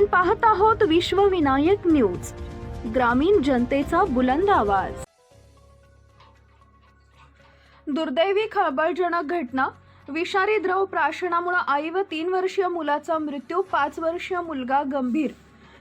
आपण पाहत आहोत विश्वविनायक न्यूज, ग्रामीण जनतेचा बुलंद आवाज। दुर्दैवी खळबळजनक घटना। विषारी द्रव प्राशनामुळे आई व 3 वर्षीय मुलाचा मृत्यू, 5 वर्षीय मुलगा गंभीर।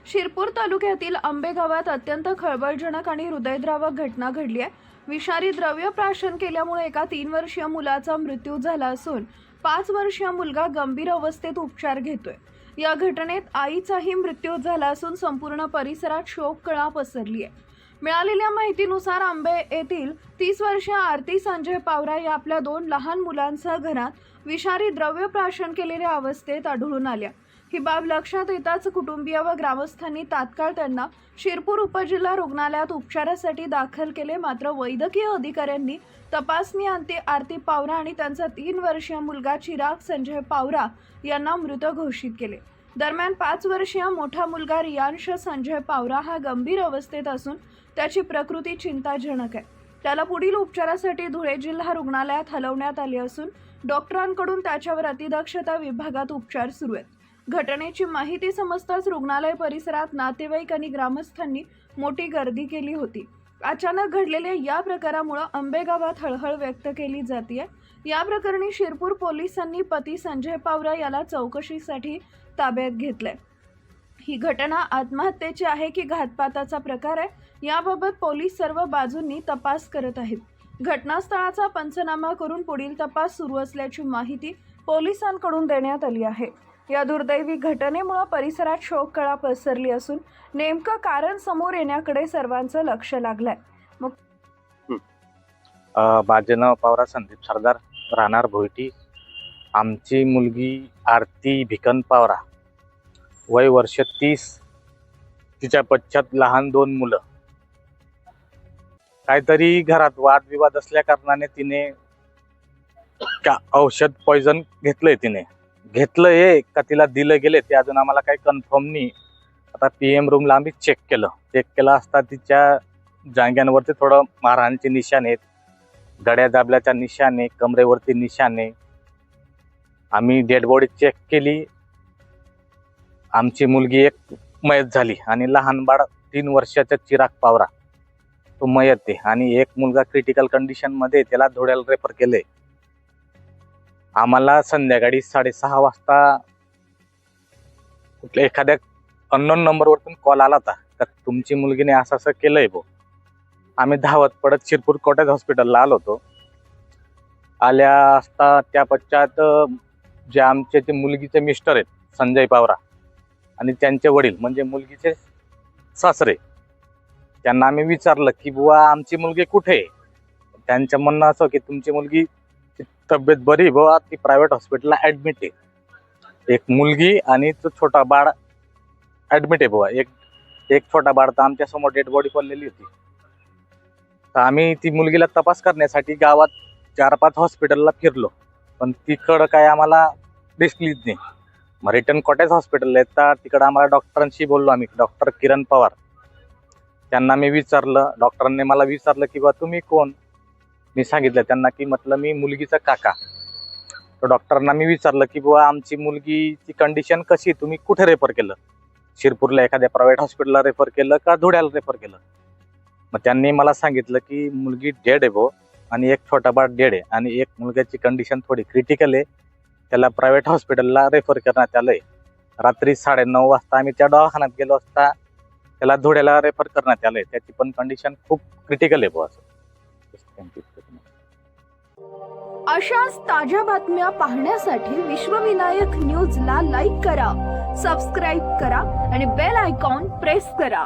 शिरपूर तालुक्यातील आंबे गावात अत्यंत खळबळजनक आणि हृदयद्रावक घटना घडली आहे। विषारी द्रव्य प्राशन केल्यामुळे एका 3 वर्षीय मुलाचा मृत्यू झाला असून 5 वर्षीय मुलगा गंभीर अवस्थेत उपचार घेतोय। या घटनेत आईचाही मृत्यू झाला असून संपूर्ण परिसरात शोककळा पसरली आहे। मिळालेल्या माहितीनुसार आंबे येथील 30 वर्षीय आरती संजय पावरा या आपल्या 2 लहान मुलांसह घरात विषारी द्रव्य प्राशन केलेल्या अवस्थेत आढळून आल्या। ही बाब लक्षात येताच कुटुंबीय व ग्रामस्थांनी तात्काळ त्यांना शिरपूर उपजिल्हा रुग्णालयात उपचारासाठी दाखल केले। मात्र वैद्यकीय अधिकाऱ्यांनी तपासणी अंती आरती पावरा आणि त्यांचा 3 वर्षीय मुलगा चिराग संजय पावरा यांना मृत घोषित केले। दरम्यान 5 वर्षीय मोठा मुलगा रियांश संजय पावरा हा गंभीर अवस्थेत असून त्याची प्रकृती चिंताजनक आहे। त्याला पुढील उपचारासाठी धुळे जिल्हा रुग्णालयात हलवण्यात आले असून डॉक्टरांकडून त्याच्यावर अतिदक्षता विभागात उपचार सुरू आहेत। घटनेची माहिती समजताच रुग्णालय परिसरात नातेवाईक आणि ग्रामस्थांनी मोठी गर्दी केली होती। अचानक घडलेल्या या प्रकारामुळे आंबे गावात हळहळ व्यक्त केली जाते। या प्रकरणी शिरपूर पोलिसांनी पती संजय पावरा याला चौकशीसाठी ताब्यात घेतले। ही घटना आत्महत्येची आहे की घातपाताचा प्रकार आहे याबाबत पोलीस सर्व बाजूंनी तपास करत आहेत। घटनास्थळाचा पंचनामा करून पुढील तपास सुरू असल्याची माहिती पोलिसांकडून देण्यात आली आहे। या दुर्दैवी घटनेमुळे परिसरात शोककळा पसरली असून नेमकं कारण समोर येण्याकडे सर्वांचं लक्ष लागलंय। माझे नाव पावरा संदीप सरदार, राहणार भोयटी। आमची मुलगी आरती भिकन पावरा, वय वर्ष 30। तिच्या पश्चात लहान 2 मुलं। काहीतरी घरात वादविवाद असल्या कारणाने तिने औषध पॉइझन घेतलंय का तिला दिलं गेले ते अजून आम्हाला काही कन्फर्म नाही। आता PM रूमला आम्ही चेक केलं असता तिच्या जांघ्यांवरती थोडं मारहाणचे निशाण आहेत, गड्या दाबल्याच्या निशाण आहे, कमरेवरती निशाण आहे। आम्ही डेड बॉडी चेक केली। आमची मुलगी एक मयत झाली आणि लहान बाळ 3 वर्षाचा चिराग पावरा तो मयत आहे आणि एक मुलगा क्रिटिकल कंडिशन मध्ये, त्याला धुळ्याला रेफर केले। आम्हाला संध्याकाळी 6:30 वाजता कुठल्या एखाद्या अननोन नंबरवरून कॉल आला होता तर तुमची मुलगीने असं केलंय भाऊ। आम्ही धावत पडत शिरपूर कॉटेज हॉस्पिटलला आलो होतो। आल्या असता त्या पश्चात जे आमचे ते मुलगीचे मिस्टर आहेत संजय पावरा आणि त्यांचे वडील म्हणजे मुलगीचे सासरे, त्यांना आम्ही विचारलं की बुवा आमची मुलगी कुठे आहे। त्यांचं म्हणणं असं की तुमची मुलगी तब्येत बरी बुवा, ती प्रायव्हेट हॉस्पिटलला ऍडमिट आहे। एक मुलगी आणि तो छोटा बाळ ऍडमिट आहे बुवा। एक छोटा बाळ तर आमच्या समोर डेड बॉडी पडलेली होती। तर आम्ही ती मुलगीला तपास करण्यासाठी गावात 4-5 हॉस्पिटलला फिरलो, पण तिकडं काय आम्हाला दिसलीच नाही। मग रिटर्न कॉटेज हॉस्पिटलला येतात, तिकडं आम्हाला डॉक्टरांशी बोललो आम्ही, डॉक्टर किरण पवार। त्यांना मी विचारलं, डॉक्टरांनी मला विचारलं की बा तुम्ही कोण। मी सांगितलं त्यांना की म्हटलं मी मुलगीचा काका। तर डॉक्टरांना मी विचारलं की बुवा आमची मुलगीची कंडिशन कशी, तुम्ही कुठे रेफर केलं, शिरपूरला एखाद्या प्रायव्हेट हॉस्पिटलला रेफर केलं का धुळ्याला रेफर केलं। मग त्यांनी मला सांगितलं की मुलगी डेड आहे भाऊ आणि एक छोटा बाळ डेड आहे आणि एक मुलग्याची कंडिशन थोडी क्रिटिकल आहे, त्याला प्रायव्हेट हॉस्पिटलला रेफर करण्यात आलंय। रात्री 9:30 वाजता आम्ही त्या दवाखान्यात गेलो असता त्याला धुळ्याला रेफर करण्यात आलंय, त्याची पण कंडिशन खूप क्रिटिकल आहे भाऊ असं। अशाच ताज्या बातम्या पाहण्यासाठी विश्वविनायक न्यूजला लाईक करा, सबस्क्राईब करा आणि बेल आयकॉन प्रेस करा।